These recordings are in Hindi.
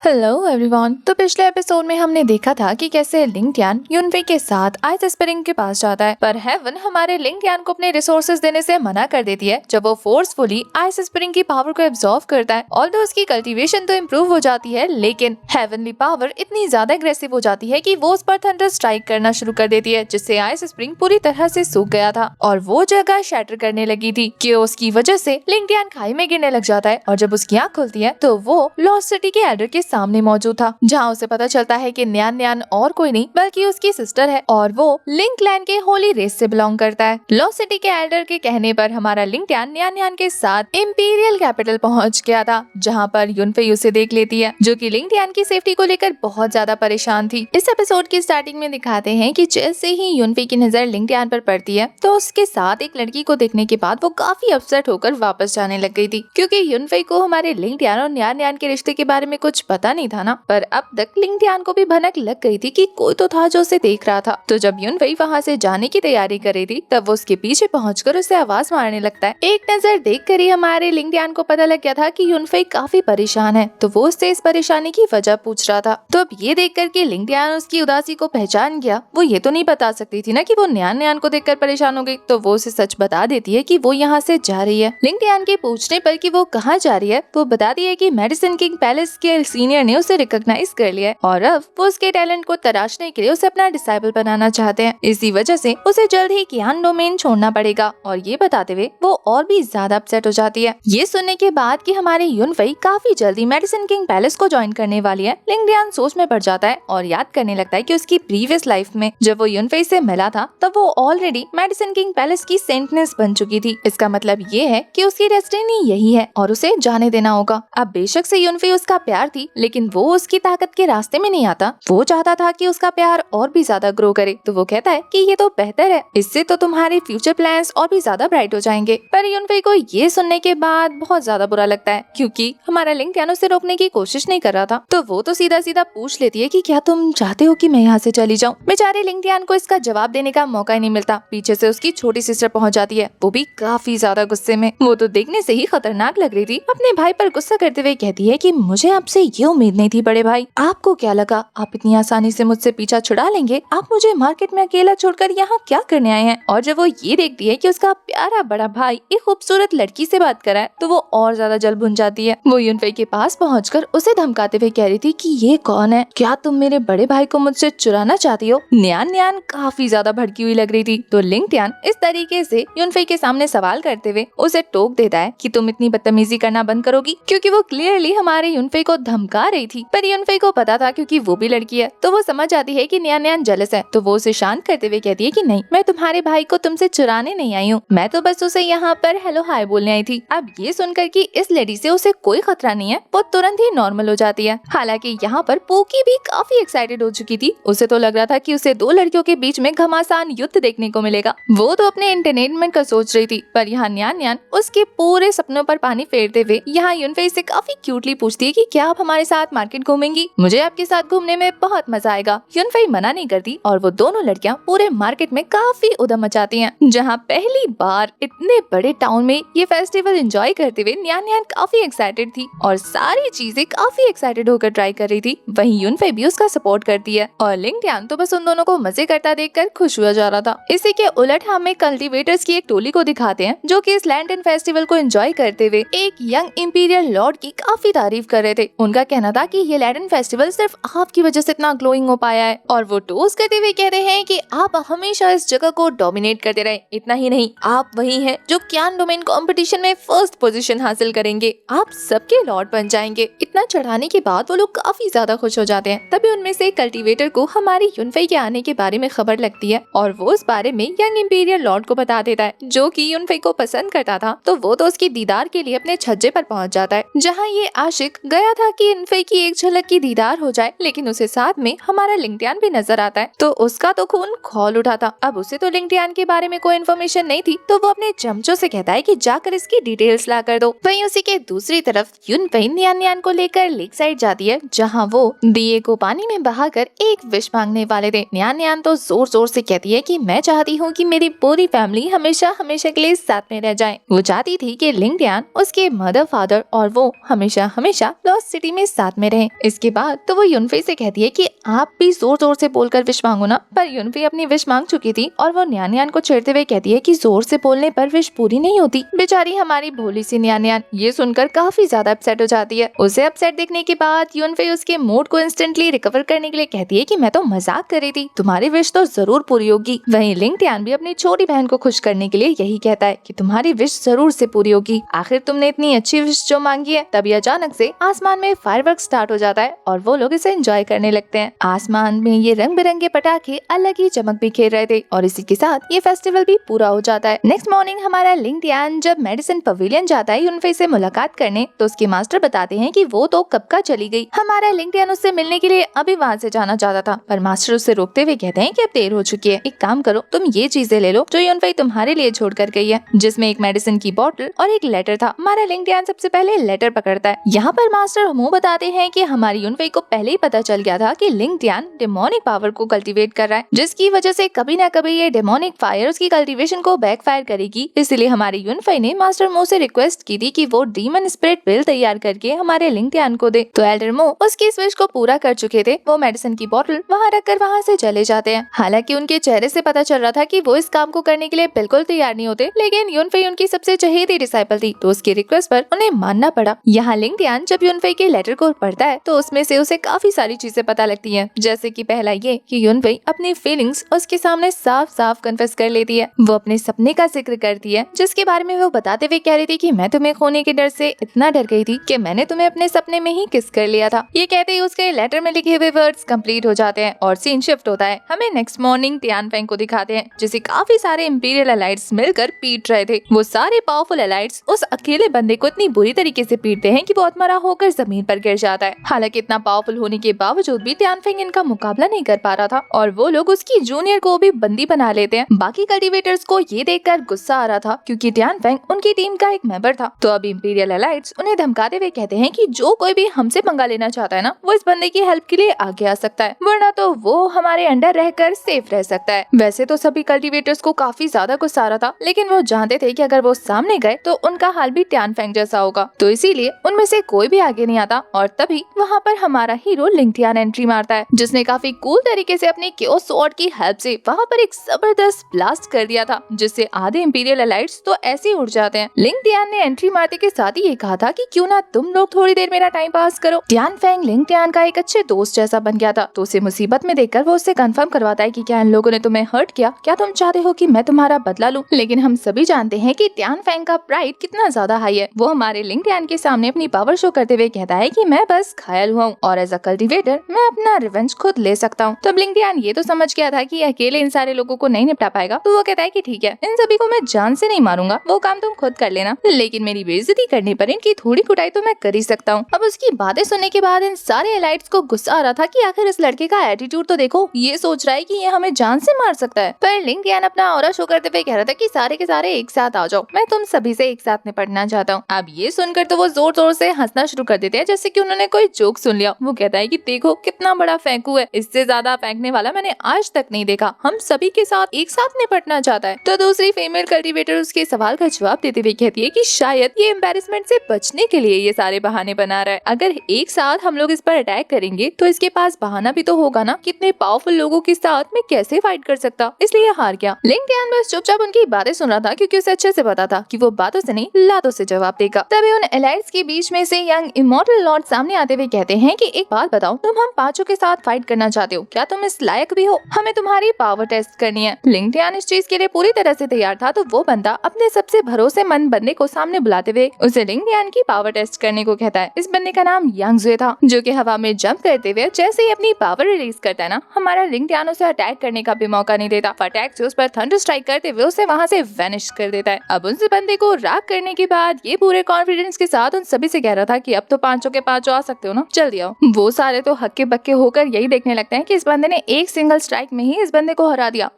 Hello everyone. तो पिछले एपिसोड में हमने देखा था कि कैसे लिंगटियान युनफेई के साथ आइस स्प्रिंग के पास जाता है, पर हेवन हमारे लिंगटियान को अपने रिसोर्सेज देने से मना कर देती है जब वो फोर्सफुली आइस स्प्रिंग की पावर को एब्जॉर्व करता है। ऑल्दो उसकी कल्टीवेशन तो इम्प्रूव हो जाती है, लेकिन हेवनली पावर इतनी ज्यादा एग्रेसिव हो जाती है कि वो उस पर थंडर स्ट्राइक करना शुरू कर देती है, जिससे आइस स्प्रिंग पूरी तरह से सूख गया था और वो जगह शैटर करने लगी थी कि उसकी वजह से लिंगटियान खाई में गिरने लग जाता है। और जब उसकी आँख खुलती है तो वो लॉस्ट सिटी के एल्डर के सामने मौजूद था, जहाँ उसे पता चलता है कि न्यान न्यान और कोई नहीं बल्कि उसकी सिस्टर है और वो लिंग क्लैन के होली रेस से बिलोंग करता है। लॉस्ट सिटी के एल्डर के कहने पर हमारा लिंगटियान न्यान न्यान के साथ इंपीरियल कैपिटल पहुंच गया था, जहाँ पर युनफेई उसे देख लेती है, जो कि लिंगटियान की सेफ्टी को लेकर बहुत ज्यादा परेशान थी। इस एपिसोड की स्टार्टिंग में दिखाते हैं कि जैसे ही युनफेई की नजर लिंगटियान पर पड़ती है तो उसके साथ एक लड़की को देखने के बाद वो काफी अपसेट होकर वापस जाने लग गई थी, क्योंकि युनफेई को हमारे लिंगटियान और न्यान न्यान के रिश्ते के बारे में कुछ पता नहीं था ना। पर अब तक लिंगटियान को भी भनक लग गई थी कि कोई तो था जो उसे देख रहा था। तो जब युनफेई वहाँ से जाने की तैयारी कर रही थी तब वो उसके पीछे पहुंचकर उसे आवाज मारने लगता है। एक नजर देखकर ही हमारे लिंगटियान को पता लग गया था कि युनफेई काफी परेशान है, तो वो उससे इस परेशानी की वजह पूछ रहा था। तो अब ये देखकर कि लिंगटियान उसकी उदासी को पहचान गया, वो ये तो नहीं बता सकती थी ना कि वो न्यान न्यान को देखकर परेशान हो गई, तो वो उसे सच बता देती है कि वो यहाँ से जा रही है। लिंगटियान के पूछने पर कि वो कहाँ जा रही है, वो बताती है कि मेडिसिन किंग पैलेस के सीनियर ने उसे रिकॉग्नाइज कर लिया है और अब वो उसके टैलेंट को तराशने के लिए उसे अपना डिसाइबल बनाना चाहते हैं। इसी वजह से उसे जल्द ही कियान डोमेन छोड़ना पड़ेगा। और ये बताते हुए वो और भी ज्यादा अपसेट हो जाती है। ये सुनने के बाद कि हमारी युनफेई काफी जल्दी मेडिसिन किंग पैलेस को ज्वाइन करने वाली है, लिंगटियान सोच में पड़ जाता है और याद करने लगता है कि उसकी प्रीवियस लाइफ में जब वो युनफेई से मिला था तब वो ऑलरेडी मेडिसिन किंग पैलेस की सेंटनेस बन चुकी थी। इसका मतलब ये है कि उसकी डेस्टिनी यही है और उसे जाने देना होगा। अब बेशक से युनफेई उसका प्यार थी, लेकिन वो उसकी ताकत के रास्ते में नहीं आता। वो चाहता था कि उसका प्यार और भी ज्यादा ग्रो करे, तो वो कहता है कि ये तो बेहतर है, इससे तो तुम्हारे फ्यूचर प्लान्स और भी ज्यादा ब्राइट हो जाएंगे। पर युनफेई को ये सुनने के बाद बहुत ज्यादा बुरा लगता है, क्योंकि हमारा लिंगटियान उसे रोकने की कोशिश नहीं कर रहा था। तो वो तो सीधा सीधा पूछ लेती है कि क्या तुम चाहते हो कि मैं यहाँ से चली जाऊँ। बेचारे लिंगटियान को इसका जवाब देने का मौका ही नहीं मिलता। पीछे से उसकी छोटी सिस्टर पहुँच जाती है, वो भी काफी ज्यादा गुस्से में। वो तो देखने से ही खतरनाक लग रही थी। अपने भाई पर गुस्सा करते हुए कहती है कि मुझे आपसे ये उम्मीद नहीं थी बड़े भाई, आपको क्या लगा आप इतनी आसानी से मुझसे पीछा छुड़ा लेंगे? आप मुझे मार्केट में अकेला छोड़कर यहाँ क्या करने आए हैं? और जब वो ये देखती है कि उसका प्यारा बड़ा भाई एक खूबसूरत लड़की से बात कर रहा है तो वो और ज्यादा जल भुन जाती है। वो युनफेई के पास पहुंचकर उसे धमकाते हुए कह रही थी कि ये कौन है, क्या तुम मेरे बड़े भाई को मुझसे चुराना चाहती हो? न्यान न्यान काफी ज्यादा भड़की हुई लग रही थी। तो लिंगटियान इस तरीके से युनफेई के सामने सवाल करते हुए उसे टोक देता है कि तुम इतनी बदतमीजी करना बंद करोगी, क्योंकि वो क्लियरली हमारे युनफेई को धमका रही थी। पर युनफेई को पता था क्योंकि वो भी लड़की है, तो वो समझ जाती है कि न्यान न्यान जेलस है। तो वो उसे शांत करते हुए कहती है कि नहीं, मैं तुम्हारे भाई को तुमसे चुराने नहीं आई हूँ, मैं तो बस उसे यहाँ पर हेलो हाय बोलने आई थी। अब ये सुनकर कि इस लेडी से उसे कोई खतरा नहीं है, वो तुरंत ही नॉर्मल हो जाती है। हालांकि यहाँ पर पोकी भी काफी एक्साइटेड हो चुकी थी। उसे तो लग रहा था कि उसे दो लड़कियों के बीच में घमासान युद्ध देखने को मिलेगा। वो तो अपने एंटरटेनमेंट का सोच रही थी, पर यहाँ न्यान न्यान उसके पूरे सपनों पर पानी फेरते हुए यहाँ युनफेई से काफी क्यूटली पूछती है कि क्या आप हमारे साथ मार्केट घूमेंगी? मुझे आपके साथ घूमने में बहुत मजा आएगा। युनफेई मना नहीं करती और वो दोनों लड़कियां पूरे मार्केट में काफी उधम मचाती हैं, जहां पहली बार इतने बड़े टाउन में ये फेस्टिवल एंजॉय करते हुए न्यान न्यान काफी एक्साइटेड थी और सारी चीजें काफी एक्साइटेड होकर ट्राई कर रही थी। वहीं युनफेई भी उसका सपोर्ट करती है और लिंगटियान तो बस उन दोनों को मजे करता देखकर खुश हुआ जा रहा था। इसी के उलट हमें कल्टीवेटर्स की एक टोली को दिखाते हैं, जो कि इस लैंटर्न फेस्टिवल को एंजॉय करते हुए एक यंग इंपीरियल लॉर्ड की काफी तारीफ कर रहे थे। उनका कहना था कि ये लैंटर्न फेस्टिवल सिर्फ आपकी वजह से इतना ग्लोइंग हो पाया है और वो टोस्ट करते हुए कह रहे हैं कि आप हमेशा इस जगह को डोमिनेट करते रहे। इतना ही नहीं, आप वही हैं जो क्यान डोमेन कंपटीशन में फर्स्ट पोजीशन हासिल करेंगे, आप सबके लॉर्ड बन जाएंगे। इतना चढ़ाने के बाद वो लोग काफी ज्यादा खुश हो जाते हैं। तभी उनमें से कल्टीवेटर को हमारी युनफेई के आने के बारे में खबर लगती है और वो उस बारे में यंग इंपीरियल लॉर्ड को बता देता है, जो कि युनफेई को पसंद करता था। तो वो तो उसकी दीदार के लिए अपने छज्जे पर पहुंच जाता है, जहाँ ये आशिक गया था कि युनफेई की एक झलक की दीदार हो जाए, लेकिन उसे साथ में हमारा लिंगटियान भी नजर आता है। तो उसका तो खून खौल उठा था। अब उसे तो लिंगटियान के बारे में कोई इन्फॉर्मेशन नहीं थी, तो वो अपने चमचों से कहता है कि जाकर इसकी डिटेल्स ला कर दो। वहीं उसी के दूसरी तरफ युनफेई न्यान न्यान को लेकर लेक साइड जाती है, जहाँ वो दिए को पानी में बहाकर एक विश मांगने वाले थे। न्यान न्यान तो जोर जोर से कहती है कि मैं चाहती हूँ कि मेरी पूरी फैमिली हमेशा हमेशा के लिए साथ में रह जाए। वो चाहती थी कि लिंगटियान, उसके मदर फादर और वो हमेशा हमेशा लॉस्ट सिटी में साथ में रहें। इसके बाद तो वो युनफे से कहती है कि आप भी जोर जोर से बोलकर विश मांगो ना, पर युनफे अपनी विश मांग चुकी थी और वो न्यान न्यान को छेड़ते हुए कहती है कि जोर से बोलने पर विश पूरी नहीं होती। बेचारी हमारी भोली सी न्यान न्यान ये सुनकर काफी ज्यादा अपसेट हो जाती है। उसे अपसेट देखने के बाद युनफे उसके मूड को इंस्टेंटली रिकवर करने के लिए कहती है कि मैं तो मजाक कर रही थी, तुम्हारी विश तो जरूर पूरी होगी। वहीं लिंग टियान भी अपनी छोटी बहन को खुश करने के लिए यही कहता है कि तुम्हारी विश जरूर से पूरी होगी, आखिर तुमने इतनी अच्छी विश जो मांगी है। तभी अचानक से आसमान में फायरवर्क स्टार्ट हो जाता है और वो लोग इसे एंजॉय करने लगते हैं। आसमान में ये रंग बिरंगे पटाखे अलग ही चमक बिखेर रहे थे और इसी के साथ ये फेस्टिवल भी पूरा हो जाता है। नेक्स्ट मॉर्निंग हमारा लिंग टियान जब मेडिसिन पवेलियन जाता है युनफे से मुलाकात करने, तो उसके मास्टर बताते हैं कि वो तो कब का चली गई। हमारा लिंग टियान उससे मिलने के लिए अभी वहाँ से जाना चाहता था, पर मास्टर उसे रोकते हुए कहते हैं कि अब देर हो चुकी है, एक काम करो तुम ये चीजें ले लो जो युनफे तुम्हारे लिए छोड़ कर गई है, जिसमें एक मेडिसिन की बोतल और एक लेटर था। हमारा लिंग टियान सबसे पहले लेटर पकड़ता है। यहाँ पर मास्टर हमू बताते हैं कि हमारी युनफे को पहले ही पता चल गया था कि लिंग टियान डेमोनिक पावर को कल्टीवेट कर रहा है, जिसकी वजह से कभी न कभी ये डेमोनिक फायर उसकी कल्टीवेशन को बैकफायर करेगी। इसलिए हमारी युनफे ने मास्टर मो से रिक्वेस्ट की थी कि वो डीमन स्पिरिट पिल तैयार करके हमारे लिंग टियान को दे। तो एल्डर मो उसकी इस विश को पूरा कर चुके थे। वो मेडिसिन की बोतल वहाँ रखकर वहाँ से चले जाते हैं। हालांकि उनके चेहरे से पता चल रहा था कि वो इस काम को करने के लिए बिल्कुल तैयार नहीं होते, लेकिन युनफे उनकी सबसे चहेती डिसाइपल थी, तो उसकी रिक्वेस्ट पर उन्हें मानना पड़ा। यहाँ लिंग टियान जब युनफे के लेटर को पढ़ता है तो उसमें से उसे काफी सारी चीजें पता लगती हैं, जैसे कि पहला ये कि युनफे अपनी फीलिंग्स उसके सामने साफ साफ कन्फेस कर लेती है। वो अपने सपने का जिक्र करती है, जिसके बारे में वो बताते हुए कह रही थी कि मैं तुम्हें खोने के डर से इतना डर गई थी कि मैंने तुम्हें अपने सपने में ही किस कर लिया था। ये कहते ही उसके लेटर में लिखे हुए वर्ड्स कंप्लीट हो जाते हैं और सीन शिफ्ट होता है। हमें नेक्स्ट मॉर्निंग टियानफेंग को दिखाते हैं, जिसे काफी सारे इंपीरियल एलाइट्स मिलकर पीट रहे थे। वो सारे पावरफुल एलाइट्स उस अकेले बंदे को इतनी बुरी तरीके से पीटते हैं कि वो आत्मरा होकर जमीन पर गिर जाता है। हालांकि इतना पावरफुल होने के बावजूद भी टियानफेंग इनका मुकाबला नहीं कर पा रहा था और वो लोग उसकी जूनियर को भी बंदी बना लेते हैं। बाकी कल्टीवेटर्स को ये देखकर गुस्सा आ रहा था, क्योंकि टियानफेंग उनकी टीम का एक मेंबर था। तो अब इंपीरियल एलाइट्स उन्हें धमकाते हुए कहते हैं कि जो कोई भी हमसे पंगा लेना चाहता है ना, वो इस बंदे की हेल्प के लिए आगे आ सकता है, वरना तो वो हमारे अंडर रहकर सेफ रह सकता है। वैसे तो सभी कल्टीवेटर्स को काफी ज्यादा गुस्सा आ रहा था, लेकिन वो जानते थे कि अगर वो सामने गए तो उनका हाल भी टियानफेंग जैसा होगा, तो इसीलिए उनमें से कोई भी आगे नहीं आता। और तभी वहाँ पर हमारा हीरो लिंग टियान एंट्री मारता है, जिसने काफी कूल तरीके से अपनी क्योस स्वॉर्ड की हेल्प से वहाँ पर एक जबरदस्त ब्लास्ट कर दिया था, जिससे आधे इंपीरियल एलाइट्स तो ऐसे ही उड़ जाते हैं। लिंग टियान ने एंट्री मारते के साथ ही ये कहा था कि क्यों ना तुम लोग थोड़ी देर मेरा टाइम पास करो। टियानफेंग लिंग टियान का एक अच्छे दोस्त जैसा बन गया था, तो उसे मुसीबत में देखकर वो उससे कंफर्म करवाता है कि क्या इन लोगों ने तुम्हें हर्ट किया, क्या तुम चाहते हो कि मैं तुम्हारा बदला लूं। लेकिन हम सभी जानते हैं कि टियानफेंग का प्राइड कितना ज्यादा हाई है। वो हमारे लिंग टियान के सामने अपनी पावर शो करते हुए कहता है कि मैं बस घायल हुआ हूँ और एज अ कल्टीवेटर मैं अपना रिवेंज खुद ले सकता हूँ। तब लिंग टियान ये तो समझ गया था कि अकेले इन सारे लोगों को नहीं निपटा पाएगा, तो वो कहता है कि ठीक है, इन सभी को मैं जान से नहीं मारूंगा, वो काम तुम खुद कर लेना, लेकिन मेरी बेइज्जती करने पर इनकी थोड़ी कुटाई तो मैं कर ही सकता हूँ। अब उसकी बातें सुनने के बाद इन सारे एलाइट्स को गुस्सा आ रहा था कि आखिर इस लड़के का एटीट्यूड तो देखो, ये सोच रहा है कि ये हमें जान से मार सकता है। पर लिंग टियान अपना ऑरा शो करते हुए कह रहा था कि सारे के सारे एक साथ आ जाओ, मैं तुम सभी से एक साथ निपटना चाहता हूँ। अब ये सुनकर तो वो जोर जोर से हंसना शुरू कर देते हैं, जैसे कि उन्होंने कोई जोक सुन लिया। वो कहता है कि देखो कितना बड़ा फेंकू है, इससे ज्यादा फेंकने वाला मैंने आज तक नहीं देखा, हम सभी के साथ एक साथ निपटना चाहता है। तो दूसरी फीमेल कल्टीवेटर उसके सवाल का जवाब देते हुए कहती है कि शायद ये एम्बैरेसमेंट से बचने के लिए ये सारे बहाने बना रहा है। अगर एक साथ हम लोग इस पर अटैक करेंगे तो इसके पास बहाना भी तो होगा ना, कितने पावरफुल लोगों के साथ मैं कैसे फाइट कर सकता, इसलिए हार गया। लिंग टियान बस चुपचाप उनकी बातें सुन रहा था, क्योंकि उसे अच्छे से पता था कि वो बातों से नहीं लातों से जवाब देगा। तभी उन एलाइट्स के बीच में से यंग इमॉर्टल लॉर्ड सामने आते हुए कहते हैं कि एक बात बताओ, तुम हम पांचों के साथ फाइट करना चाहते हो, क्या तुम इस लायक भी हो, हमें तुम्हारी पावर टेस्ट करनी है। लिंग टियान इस चीज के लिए पूरी तरह से तैयार था, तो वो बंदा अपने सबसे भरोसेमंद बंदे को सामने बुलाते हुए उसे लिंग टियान की पावर टेस्ट करने को कहता है। इस बंदे का नाम यांग जुए था, जो कि हवा में जंप करते हुए जैसे ही अपनी पावर रिलीज करता है ना, हमारा लिंग टियान उसे अटैक करने का भी मौका नहीं देता। फटाक से उस पर थंडर स्ट्राइक करते हुए उसे वहाँ से वैनिश कर देता है। अब उस बंदे को राग करने के बाद ये पूरे कॉन्फिडेंस के साथ उन सभी से कह रहा था कि अब तो पांचों के पांचों आ सकते हो ना, जल्दी आओ। वो सारे तो हक्के बक्के होकर यही देखने लगते हैं कि इस बंदे ने एक सिंगल स्ट्राइक में ही इस बंदे को हरा दिया।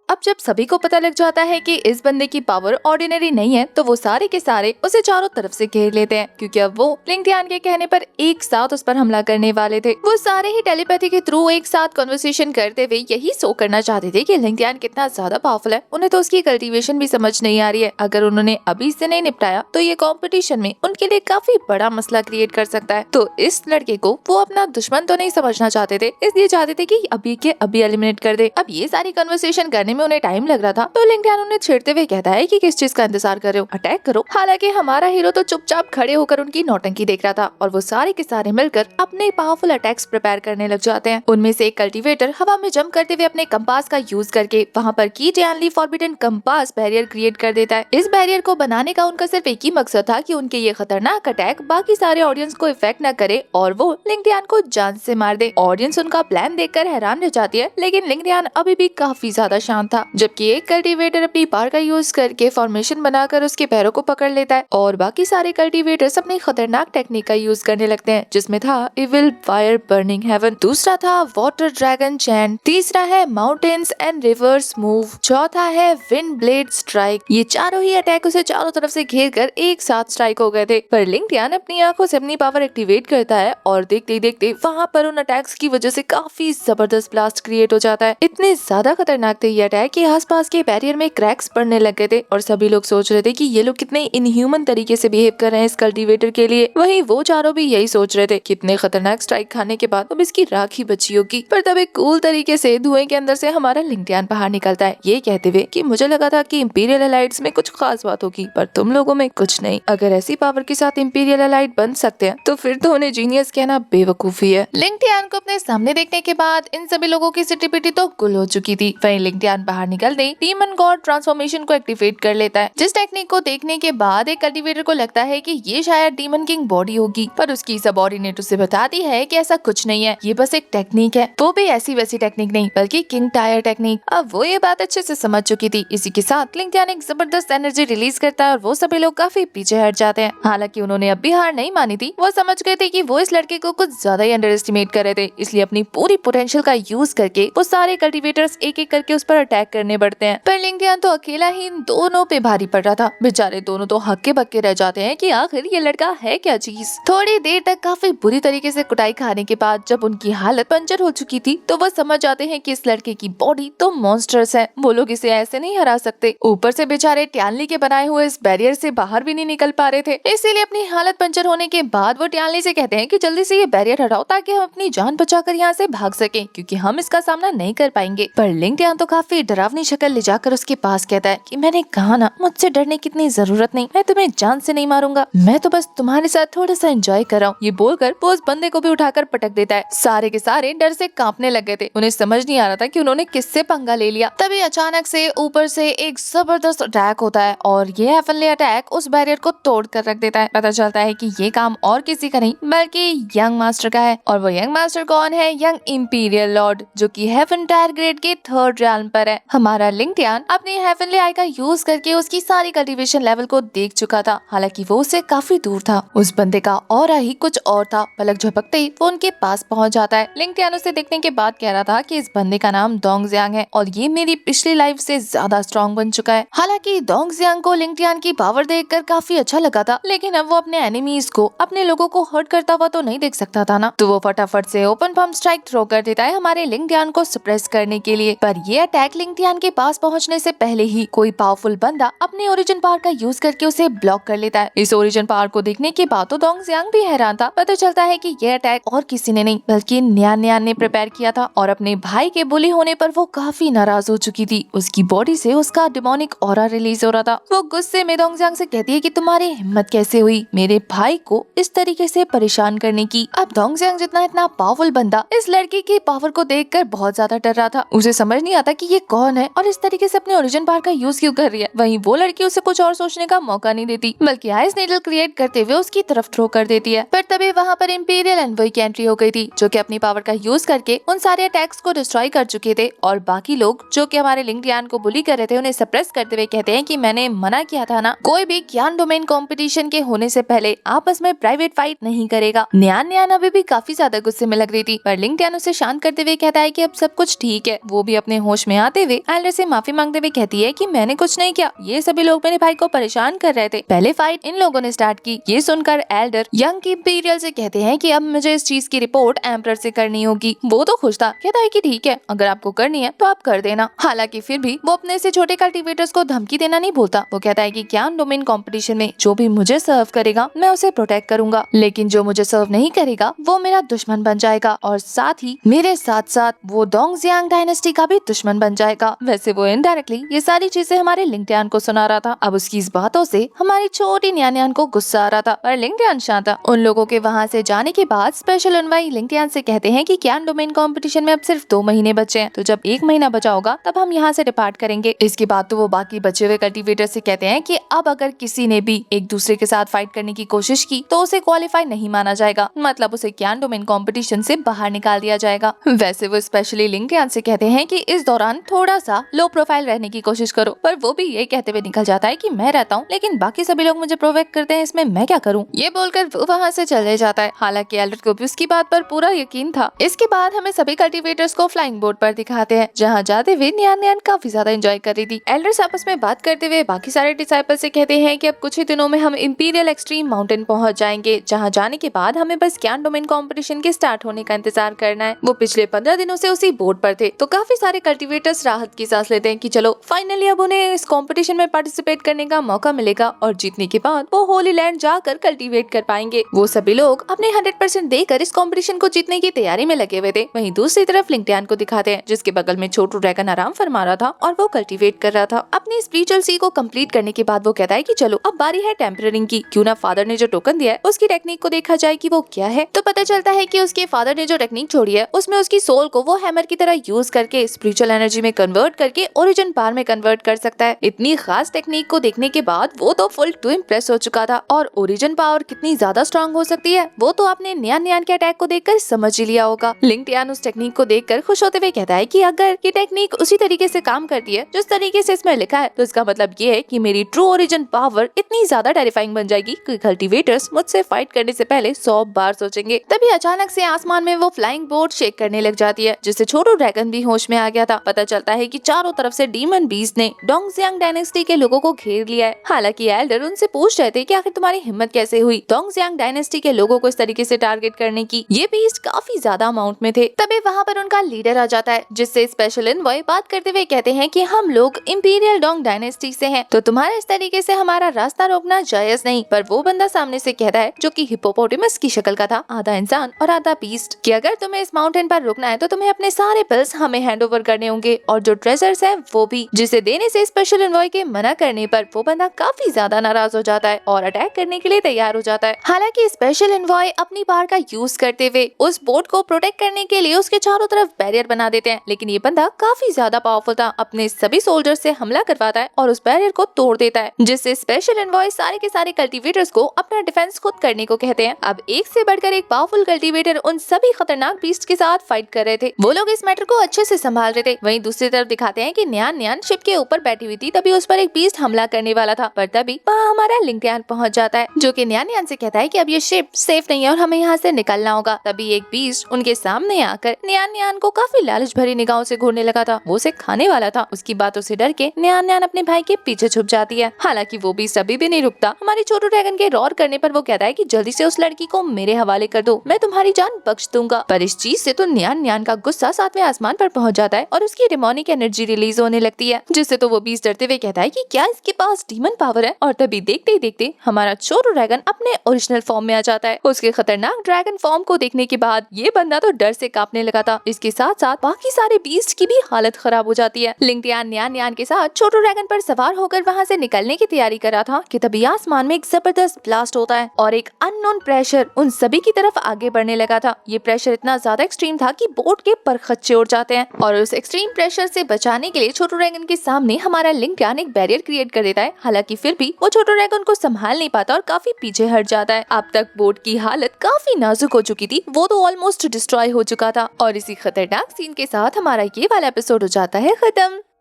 अब जब सभी को पता लग जाता है कि इस बंदे की पावर ऑर्डिनरी नहीं है, तो वो सारे के सारे उसे चारों तरफ से घेर लेते हैं, क्योंकि अब वो लिंगटियान के कहने पर एक साथ उस पर हमला करने वाले थे। वो सारे ही टेलीपैथी के थ्रू एक साथ कन्वर्सेशन करते हुए यही शो करना चाहते थे कि लिंगटियान कितना ज्यादा पावरफुल है। उन्हें तो उसकी कल्टीवेशन भी समझ नहीं आ रही है। अगर उन्होंने अभी से नहीं निपटाया तो ये कंपटीशन में उनके लिए काफी बड़ा मसला क्रिएट कर सकता है। तो इस लड़के को वो अपना दुश्मन तो नहीं समझना चाहते थे, इसलिए चाहते थे कि अभी के अभी एलिमिनेट कर दे। अब ये सारी कन्वर्सेशन करने में उन्हें टाइम लग रहा था, तो लिंगटियान उन्हें छेड़ते हुए कहता है कि किस चीज का इंतजार कर रहे हो, अटैक करो। हालांकि हमारा हीरो तो चुपचाप खड़े होकर उनकी नौटंकी देख रहा था और वो सारे के सारे मिलकर अपने पावरफुल अटैक्स प्रिपेयर करने लग जाते हैं। उनमें से एक कल्टीवेटर हवा में जंप करते हुए अपने कंपास का यूज करके वहाँ पर की जैनली फॉरबिडन कंपास बैरियर क्रिएट कर देता है। इस बैरियर को बनाने का उनका सिर्फ एक ही मकसद था कि उनके ये खतरनाक अटैक बाकी सारे ऑडियंस को इफेक्ट न करे और वो लिंगटियान को जान से मार दे। ऑडियंस उनका प्लान देखकर हैरान रह जाती है, लेकिन लिंगटियान अभी भी काफी ज्यादा शांत था। जबकि एक कल्टीवेटर अपनी पावर का यूज करके फॉर्मेशन बनाकर उसके पैरों को पकड़ लेता है और बाकी सारे कल्टीवेटर्स अपनी खतरनाक टेक्निक का यूज करने लगते हैं, जिसमें था इविल फायर बर्निंग हेवन, दूसरा था वाटर ड्रैगन चैन, तीसरा है माउंटेन्स एंड रिवर्स मूव, चौथा है विंड ब्लेड स्ट्राइक। ये चारों ही अटैक उसे चारों तरफ से घेर कर एक साथ स्ट्राइक हो गए थे। पर लिंगटियान अपनी आंखों से अपनी पावर एक्टिवेट करता है और देखते देखते वहाँ पर उन अटैक्स की वजह से काफी जबरदस्त ब्लास्ट क्रिएट हो जाता है। इतने ज्यादा खतरनाक थे ये अटैक कि आसपास के बैरियर में क्रैक्स पड़ने लग गए थे और सभी लोग सोच रहे थे कि ये लोग कितने इनह्यूमन तरीके से बिहेव कर रहे हैं इस कल्टीवेटर के लिए। वहीं वो चारों भी यही सोच रहे थे, कितने खतरनाक स्ट्राइक खाने के बाद अब इसकी राख ही बची होगी। पर तब एक कूल तरीके से धुएं के अंदर से हमारा लिंगटियान बाहर निकलता है, ये कहते हुए कि मुझे लगा था कि इंपीरियल एलाइड्स में कुछ खास बात होगी, पर तुम लोगों में कुछ नहीं। अगर ऐसी पावर के साथ इंपीरियल एलाइड बन सकते हैं तो फिर तो उन्हें जीनियस कहना बेवकूफी है। लिंगटियान को अपने सामने देखने के बाद इन सभी लोगों की सिटी-पिटी तो गुल हो चुकी थी। वहीं लिंगटियान बाहर निकलते डीमन गॉड ट्रांसफॉर्मेशन को एक्टिवेट कर लेता है, जिस टेक्निक को देखने के बाद एक कल्टीवेटर को लगता है कि ये शायद डीमन किंग बॉडी होगी, पर उसकी सबऑर्डिनेट उसे बताती है कि ऐसा कुछ नहीं है, ये बस एक टेक्निक है, वो भी ऐसी वैसी टेक्निक नहीं बल्कि किंग टायर टेक्निक। अब वो ये बात अच्छे से समझ चुकी थी। इसी के साथ लिंगटियान एक जबरदस्त एनर्जी रिलीज करता है और वो सभी लोग काफी पीछे हट जाते हैं। हालांकि उन्होंने अब भी हार नहीं मानी थी, वो समझ गए थे कि वो इस लड़के को कुछ ज्यादा ही अंडर एस्टिमेट कर रहे थे, इसलिए अपनी पूरी पोटेंशियल का यूज करके वो सारे कल्टीवेटर्स एक एक करके उस पर अटैक करने बढ़ते हैं। पर लिंगटियान तो अकेला ही इन दोनों पे भारी पड़ रहा था। बेचारे दोनों तो हक्के बक्के रह जाते हैं कि आखिर ये लड़का है क्या चीज। थोड़ी देर तक काफी बुरी तरीके से कुटाई खाने के बाद जब उनकी हालत पंचर हो चुकी थी, तो वो समझ जाते हैं कि इस लड़के की बॉडी तो मॉन्स्टर्स है, वो लोग इसे ऐसे नहीं हरा सकते। ऊपर से बेचारे ट्यानली के बनाए हुए इस बैरियर से बाहर भी नहीं निकल पा रहे थे, इसीलिए अपनी हालत पंचर होने के बाद वो ट्यानली से कहते हैं कि जल्दी से ये बैरियर हटाओ ताकि हम अपनी जान बचाकर यहाँ से भाग सके, क्योंकि हम इसका सामना नहीं कर पाएंगे। पर लिंगटियान तो काफी डरावनी शक्ल ले जाकर उसके पास कहता है कि मैंने कहा ना, मुझसे डरने की इतनी जरूरत नहीं, मैं तुम्हें जान से नहीं मारूंगा, मैं तो बस तुम्हारे साथ थोड़ा सा एंजॉय कर रहा हूँ। ये बोलकर वो उस बंदे को भी उठाकर पटक देता है। सारे के सारे डर से कांपने लग गए थे, उन्हें समझ नहीं आ रहा था कि उन्होंने किससे पंगा ले लिया। तभी अचानक से ऊपर से एक जबरदस्त अटैक होता है और ये हेवनली अटैक उस बैरियर को तोड़ कर रख देता है। पता चलता है कि ये काम और किसी का नहीं बल्कि यंग मास्टर का है। और वो यंग मास्टर कौन है? यंग इंपीरियल लॉर्ड, जो कि हेवन टायर ग्रेड के 3rd realm पर है। हमारा लिंगटियान अपनी हेवनली आई का यूज करके उसकी सारी कल्टीवेशन लेवल को देख चुका था, हालांकि वो उससे काफी दूर था। उस बंदे का ऑरा ही कुछ और था। पलक झपकते ही वो उनके पास पहुंच जाता है। लिंगटियान उसे देखने के बाद कह रहा था कि इस बंदे का नाम डोंगजियांग है और ये मेरी पिछली लाइफ से ज्यादा स्ट्रॉन्ग बन चुका है। हालांकि डोंगजियांग को लिंगटियान की पावर देखकर काफी अच्छा लगा था, लेकिन अब वो अपने एनिमीज को, अपने लोगों को हर्ट करता हुआ तो नहीं देख सकता था ना, तो वो फटाफट से ओपन पम्प स्ट्राइक थ्रो कर देता है हमारे लिंगटियान को सप्रेस करने के लिए। पर ये अटैक लिंगटियान के पास पहुंचने से पहले ही कोई पावरफुल बंदा अपने ओरिजिन पावर का यूज करके उसे ब्लॉक कर लेता है। इस ओरिजिन पावर को देखने के बाद तो डोंगजियांग भी हैरान था। पता चलता है कि यह अटैक और किसी ने नहीं बल्कि न्यान ने प्रिपेयर किया था और अपने भाई के बुली होने पर वो काफी नाराज हो चुकी थी। उसकी बॉडी से उसका डिमोनिक ऑरा रिलीज हो रहा था। वो गुस्से में डोंगजियांग से कहती है कि तुम्हारी हिम्मत कैसे हुई मेरे भाई को इस तरीके से परेशान करने की। अब डोंगजियांग जितना इतना पावरफुल बंदा इस लड़की की पावर को देखकर बहुत ज्यादा डर रहा था। उसे समझ नहीं आता कि ये कौन है और इस तरीके से अपने ओरिजिन पावर का यूज क्यों कर रही है। वहीं वो लड़की उसे कुछ और सोचने का मौका नहीं देती, बल्कि आइस नीडल क्रिएट करते हुए उसकी तरफ थ्रो कर देती है। पर तभी वहाँ पर इंपीरियल एनवॉय की एंट्री हो गई थी, जो कि अपनी पावर का यूज करके उन सारे अटैक्स को डिस्ट्रॉय कर चुके थे। और बाकी लोग जो कि हमारे लिंगटियान को बुली कर रहे थे, उन्हें सप्रेस करते हुए कहते हैं कि मैंने मना किया था ना, कोई भी ज्ञान डोमेन कंपटीशन के होने से पहले आपस में प्राइवेट फाइट नहीं करेगा। न्यान अभी भी काफी ज्यादा गुस्से में लग रही थी, पर लिंगटियान उसे शांत करते हुए कहता है कि अब सब कुछ ठीक है। वो भी अपने होश में आते आते हुए एल्डर से माफी मांगते हुए कहती है कि मैंने कुछ नहीं किया, ये सभी लोग मेरे भाई को परेशान कर रहे थे। पहले फाइट इन लोगों ने स्टार्ट की। ये सुनकर एल्डर यंग इंपीरियल से कहते हैं कि अब मुझे इस चीज की रिपोर्ट एम्परर से करनी होगी। वो तो खुश था, कहता है कि ठीक है, अगर आपको करनी है तो आप कर देना। हालांकि फिर भी वो अपने से छोटे कल्टीवेटर्स को धमकी देना नहीं भूलता। वो कहता है कि ज्ञान डोमेन कंपटीशन में जो भी मुझे सर्व करेगा मैं उसे प्रोटेक्ट करूंगा, लेकिन जो मुझे सर्व नहीं करेगा वो मेरा दुश्मन बन जाएगा और साथ ही मेरे साथ साथ वो डोंगजियांग डायनेस्टी का भी दुश्मन बन जाएगा। वैसे वो इनडायरेक्टली ये सारी चीजें हमारे लिंगटियान को सुना रहा था। अब उसकी इस बातों से हमारी छोटी न्यान को गुस्सा आ रहा था और लिंगटियान शांत था। उन लोगों के वहाँ से जाने के बाद स्पेशल उनवाई लिंगटियान से कहते हैं कि ज्ञान डोमेन कंपटीशन में अब सिर्फ 2 महीने बचे हैं, तो जब 1 महीना बचा होगा तब हम यहाँ से डिपार्ट करेंगे। इसके बाद तो वो बाकी बचे हुए कल्टीवेटर से कहते हैं कि अब अगर किसी ने भी एक दूसरे के साथ फाइट करने की कोशिश की तो उसे क्वालिफाई नहीं माना जाएगा, मतलब उसे ज्ञान डोमेन कंपटीशन से बाहर निकाल दिया जाएगा। वैसे वो स्पेशली लिंगटियान से कहते हैं कि इस दौरान थोड़ा सा लो प्रोफाइल रहने की कोशिश करो, पर वो भी ये कहते हुए निकल जाता है कि मैं रहता हूँ लेकिन बाकी सभी लोग मुझे प्रोवोक करते हैं, इसमें मैं क्या करूँ। ये बोलकर वो वहाँ से चले जाता है। हालांकि एल्डर को भी उसकी बात पर पूरा यकीन था। इसके बाद हमें सभी कल्टीवेटर्स को फ्लाइंग बोर्ड पर दिखाते हैं, जहाँ जाते हुए न्यान काफी ज्यादा एंजॉय कर रही थी। एल्डर्स आपस में बात करते हुए बाकी सारे डिसाइपल से कहते हैं कि अब कुछ ही दिनों में हम इंपीरियल एक्सट्रीम माउंटेन पहुंच जाएंगे, जहां जाने के बाद हमें बस ज्ञान डोमेन कंपटीशन के स्टार्ट होने का इंतजार करना है। वो पिछले 15 दिनों से उसी बोर्ड पर थे, तो काफी सारे कल्टीवेटर्स राहत की सांस लेते हैं कि चलो फाइनली अब उन्हें इस कंपटीशन में पार्टिसिपेट करने का मौका मिलेगा और जीतने के बाद वो होली लैंड जाकर कल्टीवेट कर पाएंगे। वो सभी लोग अपने 100% देकर इस कंपटीशन को जीतने की तैयारी में लगे हुए थे। वहीं दूसरी तरफ लिंगटियान को दिखाते हैं, जिसके बगल में छोटू ड्रैगन आराम फरमा रहा था और वो कल्टीवेट कर रहा था। अपनी स्पिरिचुअल सी को कंप्लीट करने के बाद वो कहता है कि चलो अब बारी है टेम्पररिंग की, क्यों ना फादर ने जो टोकन दिया है उसकी टेक्निक को देखा जाए कि वो क्या है। तो पता चलता है कि उसके फादर ने जो टेक्निक छोड़ी है उसमें उसकी सोल को वो हैमर की तरह यूज करके स्पिरिचुअल एनर्जी में कन्वर्ट करके ओरिजिन पावर में कन्वर्ट कर सकता है। इतनी खास टेक्निक को देखने के बाद वो तो फुल टू इम्प्रेस हो चुका था, और ओरिजिन पावर कितनी ज्यादा स्ट्रांग हो सकती है वो तो आपने न्यान के अटैक को देखकर समझ ही लिया होगा। लिंगटियान उस टेक्निक को देखकर खुश होते हुए कहता है कि अगर ये टेक्निक उसी तरीके से काम करती है जिस तरीके से इसमें लिखा है, तो इसका मतलब ये है कि मेरी ट्रू ओरिजिन पावर इतनी ज्यादा टेरिफाइंग बन जाएगी कि कल्टीवेटर्स मुझसे फाइट करने से पहले 100 बार सोचेंगे। तभी अचानक से आसमान में वो फ्लाइंग बोर्ड शेक करने लग जाती है, जिससे छोटू ड्रैगन भी होश में आ गया था। पता चलता है कि चारों तरफ से डीमन बीस्ट ने डोंगजियांग डायनेस्टी के लोगों को घेर लिया है। हालांकि एल्डर उनसे पूछ रहे थे कि आखिर तुम्हारी हिम्मत कैसे हुई डोंगजियांग डायनेस्टी के लोगों को इस तरीके से टारगेट करने की। ये बीस्ट काफी ज्यादा अमाउंट में थे। तभी वहाँ पर उनका लीडर आ जाता है, जिससे स्पेशल एनवॉय बात करते हुए कहते हैं कि हम लोग इंपीरियल डोंग डायनेस्टी से हैं, तो तुम्हारा इस तरीके से हमारा रास्ता रोकना जायज नहीं। पर वो बंदा सामने से कहता है, जो कि हिप्पोपोटेमस की शक्ल का था, आधा इंसान और आधा बीस्ट, कि अगर तुम्हें इस माउंटेन पर रुकना है तो तुम्हें अपने सारे पिल्स हमें हैंड ओवर करने होंगे और जो ट्रेजर्स हैं वो भी, जिसे देने से स्पेशल एनवॉय के मना करने पर वो बंदा काफी ज्यादा नाराज हो जाता है और अटैक करने के लिए तैयार हो जाता है। हालांकि स्पेशल एनवॉय अपनी पावर का यूज करते हुए उस बोट को प्रोटेक्ट करने के लिए उसके चारों तरफ बैरियर बना देते हैं, लेकिन ये बंदा काफी ज्यादा पावरफुल था, अपने सभी सोल्जर्स से हमला करवाता है और उस बैरियर को तोड़ देता है, जिससे स्पेशल एनवॉय सारे के सारे कल्टीवेटर्स को अपना डिफेंस खुद करने को कहते हैं। अब एक से बढ़कर एक पावरफुल कल्टीवेटर उन सभी खतरनाक बीस्ट के साथ फाइट कर रहे थे। वो लोग इस मैटर को अच्छे से संभाल रहे थे। वहीं दूसरी तरफ दिखाते हैं कि न्यान शिप के ऊपर बैठी हुई थी, तभी उस पर एक बीस्ट हमला करने वाला था, पर तभी वहाँ हमारा लिंगटियान पहुंच जाता है, जो कि न्यान से कहता है कि अब ये शिप सेफ नहीं है और हमें यहाँ से निकलना होगा। तभी एक बीस्ट उनके सामने आकर न्यान को काफी लालच भरी निगाहों से घूरने लगा था। वो उसे खाने वाला था। उसकी बातों से डर के न्यान अपने भाई के पीछे छुप जाती है। हालांकि वो बीस्ट अभी भी नहीं रुकता। हमारे छोटू ड्रैगन के रोर करने पर वो कहता है कि जल्दी से उस लड़की को मेरे हवाले कर दो, मैं तुम्हारी जान बख्श दूंगा। पर इस चीज से तो न्यान का गुस्सा 7वें आसमान पर पहुंच जाता है और उसकी डेमोनिक एनर्जी रिलीज होने लगती है, जिससे तो वो बीस्ट डरते हुए कहता है कि क्या इसके पास डीमन पावर है। और तभी देखते ही देखते हमारा छोटू ड्रैगन अपने ओरिजिनल फॉर्म में आ जाता है। उसके खतरनाक ड्रैगन फॉर्म को देखने के बाद ये बंदा तो डर से कांपने लगा था। इसके साथ साथ बाकी सारे बीस्ट की भी हालत खराब हो जाती है। लिंगटियान न्यान के साथ छोटू ड्रैगन पर सवार होकर वहाँ से निकलने की तैयारी कर रहा था कि तभी आसमान में एक जबरदस्त ब्लास्ट होता है और एक अननोन प्रेशर उन सभी की तरफ आगे बढ़ने लगा था। ये प्रेशर इतना ज्यादा एक्सट्रीम था कि बोट के परखच्चे उड़ जाते हैं, और उस एक्सट्रीम प्रेशर से बचाने के लिए छोटू ड्रैगन के सामने हमारा लिंगटियान एक बैरियर क्रिएट कर देता है। हालांकि फिर भी वो छोटू ड्रैगन को संभाल नहीं पाता और काफी पीछे हट जाता है। अब तक बोट की हालत काफी नाजुक हो चुकी थी, वो तो ऑलमोस्ट डिस्ट्रॉय हो चुका था। और इसी खतरनाक सीन के साथ हमारा ये वाला एपिसोड हो जाता है खत्म।